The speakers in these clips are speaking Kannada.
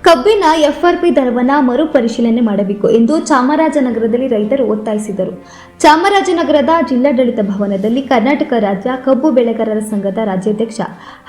ಕಬ್ಬಿನ ಎಫ್ಆರ್ಪಿ ದರವನ್ನು ಮರುಪರಿಶೀಲನೆ ಮಾಡಬೇಕು ಎಂದು ಚಾಮರಾಜನಗರದಲ್ಲಿ ರೈತರು ಒತ್ತಾಯಿಸಿದರು. ಚಾಮರಾಜನಗರದ ಜಿಲ್ಲಾಡಳಿತ ಭವನದಲ್ಲಿ ಕರ್ನಾಟಕ ರಾಜ್ಯ ಕಬ್ಬು ಬೆಳೆಗಾರರ ಸಂಘದ ರಾಜ್ಯಾಧ್ಯಕ್ಷ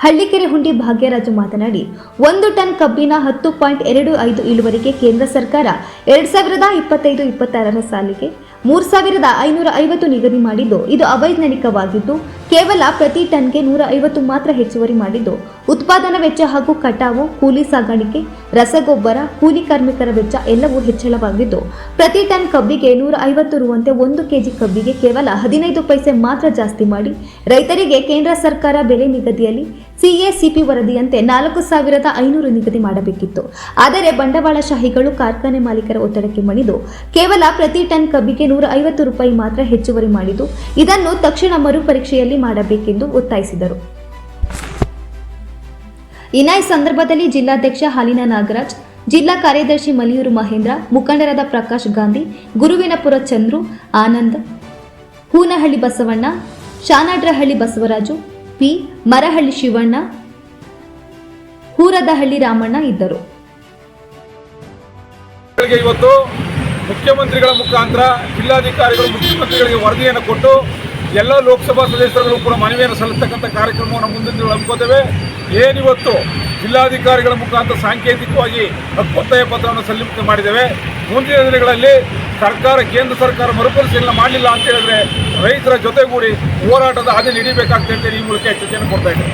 ಹಳ್ಳಿಕೆರೆ ಹುಂಡಿ ಭಾಗ್ಯರಾಜು ಮಾತನಾಡಿ, 1 ಟನ್ ಕಬ್ಬಿನ 10.25 ಇಳುವರಿಗೆ ಕೇಂದ್ರ ಸರ್ಕಾರ 2025-26ರ ಸಾಲಿಗೆ 3,550 ನಿಗದಿ ಮಾಡಿದ್ದು, ಇದು ಅವೈಜ್ಞಾನಿಕವಾಗಿದ್ದು, ಕೇವಲ ಪ್ರತಿ ಟನ್ಗೆ 150 ಮಾತ್ರ ಹೆಚ್ಚುವರಿ ಮಾಡಿದ್ದು, ಉತ್ಪಾದನಾ ವೆಚ್ಚ ಹಾಗೂ ಕಟಾವು, ಕೂಲಿ ಸಾಗಾಣಿಕೆ, ರಸಗೊಬ್ಬರ, ಕೂಲಿ ಕಾರ್ಮಿಕರ ವೆಚ್ಚ ಎಲ್ಲವೂ ಹೆಚ್ಚಳವಾಗಿದ್ದು, ಪ್ರತಿ ಟನ್ ಕಬ್ಬಿಗೆ 150 ರುವಂತೆ 1 ಕೆಜಿ ಕಬ್ಬಿಗೆ ಕೇವಲ 15 ಪೈಸೆ ಮಾತ್ರ ಜಾಸ್ತಿ ಮಾಡಿ ರೈತರಿಗೆ ಕೇಂದ್ರ ಸರ್ಕಾರ ಬೆಲೆ ನಿಗದಿಯಲ್ಲಿ CACP ವರದಿಯಂತೆ 4,500 ನಿಗದಿ ಮಾಡಬೇಕಿತ್ತು. ಆದರೆ ಬಂಡವಾಳಶಾಹಿಗಳು ಕಾರ್ಖಾನೆ ಮಾಲೀಕರ ಒತ್ತಡಕ್ಕೆ ಮಣಿದು ಕೇವಲ ಪ್ರತಿ ಟನ್ ಕಬ್ಬಿಗೆ 150 ರೂಪಾಯಿ ಮಾತ್ರ ಹೆಚ್ಚುವರಿ ಮಾಡಿದ್ದು, ಇದನ್ನು ತಕ್ಷಣ ಮರುಪರೀಕ್ಷೆಯಲ್ಲಿ ಮಾಡಬೇಕೆಂದು ಒತ್ತಾಯಿಸಿದರು. ಈ ಸಂದರ್ಭದಲ್ಲಿ ಜಿಲ್ಲಾಧ್ಯಕ್ಷ ಹಾಲಿನ ನಾಗರಾಜ್, ಜಿಲ್ಲಾ ಕಾರ್ಯದರ್ಶಿ ಮಲಿಯೂರು ಮಹೇಂದ್ರ, ಮುಖಂಡರಾದ ಪ್ರಕಾಶ್ ಗಾಂಧಿ, ಗುರುವಿನಪುರ ಚಂದ್ರು, ಆನಂದ್, ಹೂನಹಳ್ಳಿ ಬಸವಣ್ಣ, ಶಾನಾಡ್ರಹಳ್ಳಿ ಬಸವರಾಜು, ಪಿ. ಮರಹಳ್ಳಿ ಶಿವಣ್ಣ, ಹೂರದಹಳ್ಳಿ ರಾಮಣ್ಣ ಇದ್ದರು. ಇವತ್ತು ಮುಖ್ಯಮಂತ್ರಿಗಳ ಮುಖಾಂತರ ಜಿಲ್ಲಾಧಿಕಾರಿಗಳು ಮುಖ್ಯಮಂತ್ರಿಗಳಿಗೆ ವರದಿಯನ್ನು ಕೊಟ್ಟು ಎಲ್ಲ ಲೋಕಸಭಾ ಸದಸ್ಯರುಗಳು ಕೂಡ ಮನವಿಯನ್ನು ಸಲ್ಲಿಸತಕ್ಕಂಥ ಕಾರ್ಯಕ್ರಮವನ್ನು ಮುಂದಿನ ದಿನ ಹಮ್ಮಿಕೊಳ್ತೇವೆ. ಏನಿವತ್ತು ಜಿಲ್ಲಾಧಿಕಾರಿಗಳ ಮುಖಾಂತರ ಸಾಂಕೇತಿಕವಾಗಿ ಹಕ್ಕೊತ್ತಾಯ ಪತ್ರವನ್ನು ಸಲ್ಲಿಕೆ ಮಾಡಿದ್ದೇವೆ. ಮುಂದಿನ ದಿನಗಳಲ್ಲಿ ಕೇಂದ್ರ ಸರ್ಕಾರ ಮರುಪರಿಶೀಲನೆ ಮಾಡಲಿಲ್ಲ ಅಂತ ಹೇಳಿದ್ರೆ ರೈತರ ಜೊತೆಗೂಡಿ ಹೋರಾಟದ ಹಾದಿ ಹಿಡಿಬೇಕಾಗ್ತದೆ ಅಂತ ಈ ಮೂಲಕ ಎಚ್ಚರಿಕೆಯನ್ನು ಕೊಡ್ತಾ ಇದ್ದೇವೆ.